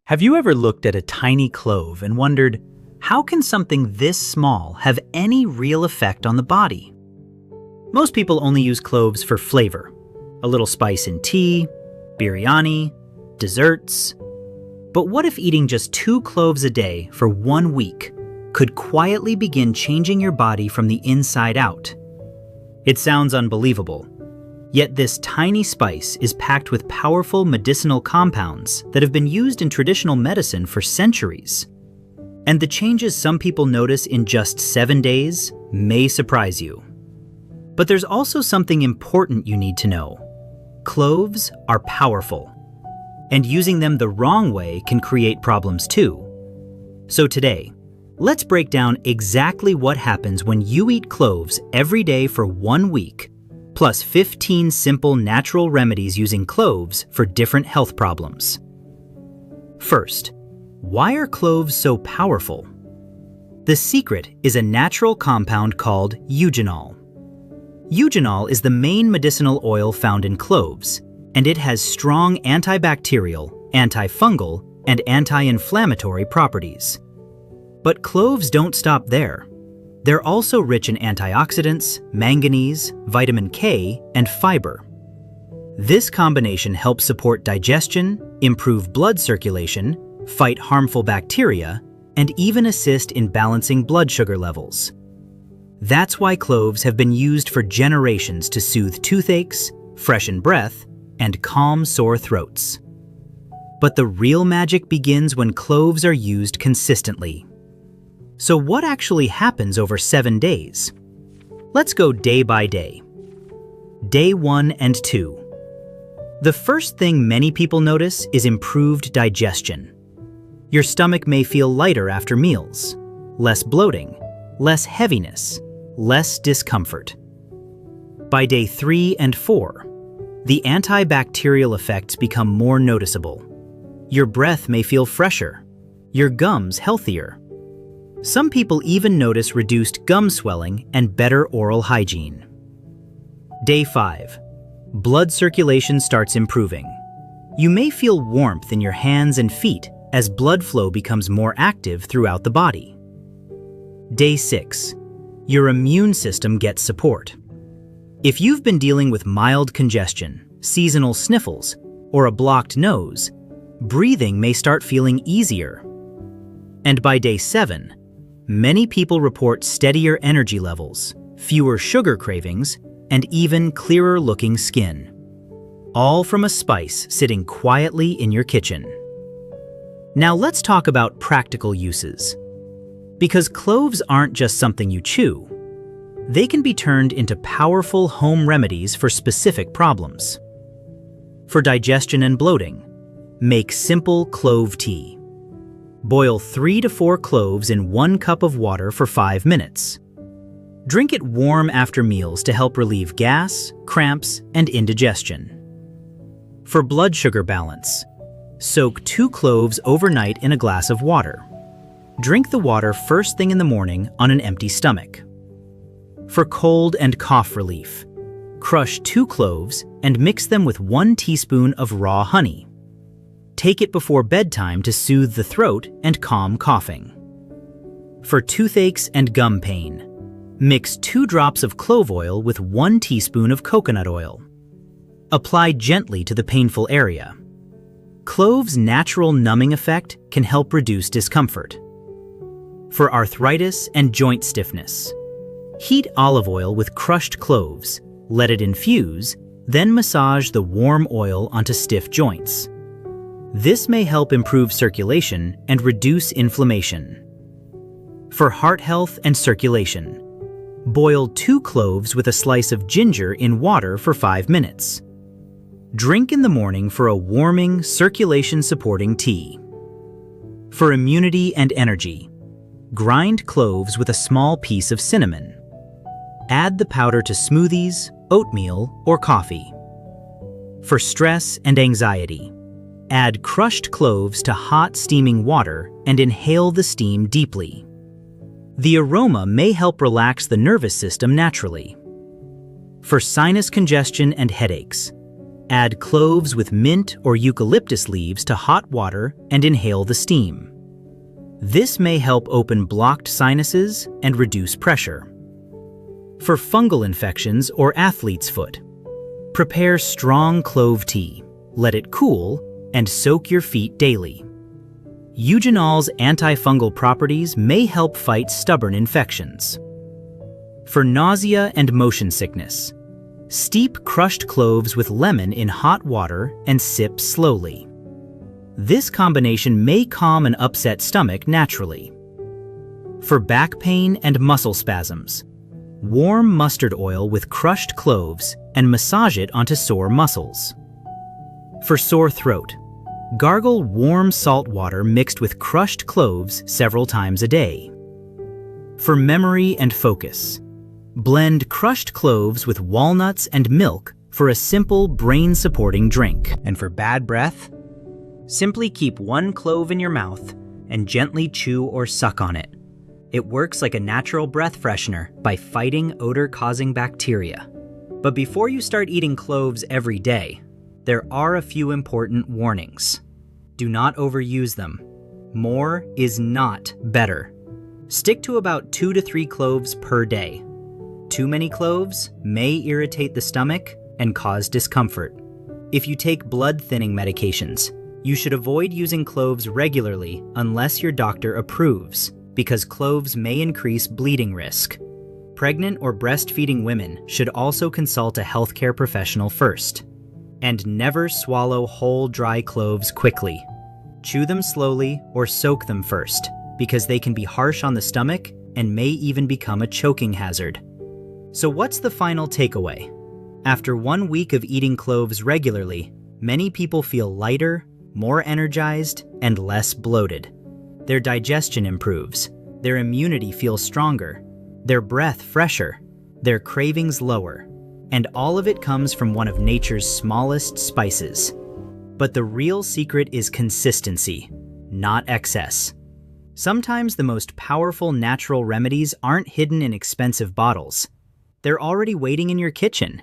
Have you ever looked at a tiny clove and wondered, how can something this small have any real effect on the body? Most people only use cloves for flavor, a little spice in tea, biryani, desserts. But what if eating just 2 cloves a day for 1 week could quietly begin changing your body from the inside out? It sounds unbelievable. Yet this tiny spice is packed with powerful medicinal compounds that have been used in traditional medicine for centuries. And the changes some people notice in just 7 days may surprise you. But there's also something important you need to know. Cloves are powerful, and using them the wrong way can create problems too. So today, let's break down exactly what happens when you eat cloves every day for 1 week, plus 15 simple natural remedies using cloves for different health problems. First, why are cloves so powerful? The secret is a natural compound called eugenol. Eugenol is the main medicinal oil found in cloves, and it has strong antibacterial, antifungal, and anti-inflammatory properties. But cloves don't stop there. They're also rich in antioxidants, manganese, vitamin K, and fiber. This combination helps support digestion, improve blood circulation, fight harmful bacteria, and even assist in balancing blood sugar levels. That's why cloves have been used for generations to soothe toothaches, freshen breath, and calm sore throats. But the real magic begins when cloves are used consistently. So what actually happens over 7 days? Let's go day by day. Day 1 and 2. The first thing many people notice is improved digestion. Your stomach may feel lighter after meals, less bloating, less heaviness, less discomfort. By day 3 and 4, the antibacterial effects become more noticeable. Your breath may feel fresher, your gums healthier. Some people even notice reduced gum swelling and better oral hygiene. Day 5. Blood circulation starts improving. You may feel warmth in your hands and feet as blood flow becomes more active throughout the body. Day 6. Your immune system gets support. If you've been dealing with mild congestion, seasonal sniffles, or a blocked nose, breathing may start feeling easier. And by day 7, many people report steadier energy levels, fewer sugar cravings, and even clearer-looking skin. All from a spice sitting quietly in your kitchen. Now let's talk about practical uses. Because cloves aren't just something you chew. They can be turned into powerful home remedies for specific problems. For digestion and bloating, make simple clove tea. Boil 3 to 4 cloves in 1 cup of water for 5 minutes. Drink it warm after meals to help relieve gas, cramps, and indigestion. For blood sugar balance, soak 2 cloves overnight in a glass of water. Drink the water first thing in the morning on an empty stomach. For cold and cough relief, crush 2 cloves and mix them with 1 teaspoon of raw honey. Take it before bedtime to soothe the throat and calm coughing. For toothaches and gum pain, mix 2 drops of clove oil with 1 teaspoon of coconut oil. Apply gently to the painful area. Clove's natural numbing effect can help reduce discomfort. For arthritis and joint stiffness, heat olive oil with crushed cloves, let it infuse, then massage the warm oil onto stiff joints. This may help improve circulation and reduce inflammation. For heart health and circulation, boil 2 cloves with a slice of ginger in water for 5 minutes. Drink in the morning for a warming, circulation-supporting tea. For immunity and energy, grind cloves with a small piece of cinnamon. Add the powder to smoothies, oatmeal, or coffee. For stress and anxiety, add crushed cloves to hot steaming water and inhale the steam deeply. The aroma may help relax the nervous system naturally. For sinus congestion and headaches, Add cloves with mint or eucalyptus leaves to hot water and inhale the steam. This may help open blocked sinuses and reduce pressure. For fungal infections or athlete's foot, prepare strong clove tea, let it cool, and soak your feet daily. Eugenol's antifungal properties may help fight stubborn infections. For nausea and motion sickness, steep crushed cloves with lemon in hot water and sip slowly. This combination may calm an upset stomach naturally. For back pain and muscle spasms, warm mustard oil with crushed cloves and massage it onto sore muscles. For sore throat, gargle warm salt water mixed with crushed cloves several times a day. For memory and focus, blend crushed cloves with walnuts and milk for a simple brain-supporting drink. And for bad breath, simply keep one clove in your mouth and gently chew or suck on it. It works like a natural breath freshener by fighting odor-causing bacteria. But before you start eating cloves every day, there are a few important warnings. Do not overuse them. More is not better. Stick to about 2 to 3 cloves per day. Too many cloves may irritate the stomach and cause discomfort. If you take blood-thinning medications, you should avoid using cloves regularly unless your doctor approves, because cloves may increase bleeding risk. Pregnant or breastfeeding women should also consult a healthcare professional first. And never swallow whole dry cloves quickly. Chew them slowly or soak them first, because they can be harsh on the stomach and may even become a choking hazard. So what's the final takeaway? After 1 week of eating cloves regularly, many people feel lighter, more energized, and less bloated. Their digestion improves, their immunity feels stronger, their breath fresher, their cravings lower, and all of it comes from one of nature's smallest spices. But the real secret is consistency, not excess. Sometimes the most powerful natural remedies aren't hidden in expensive bottles. They're already waiting in your kitchen.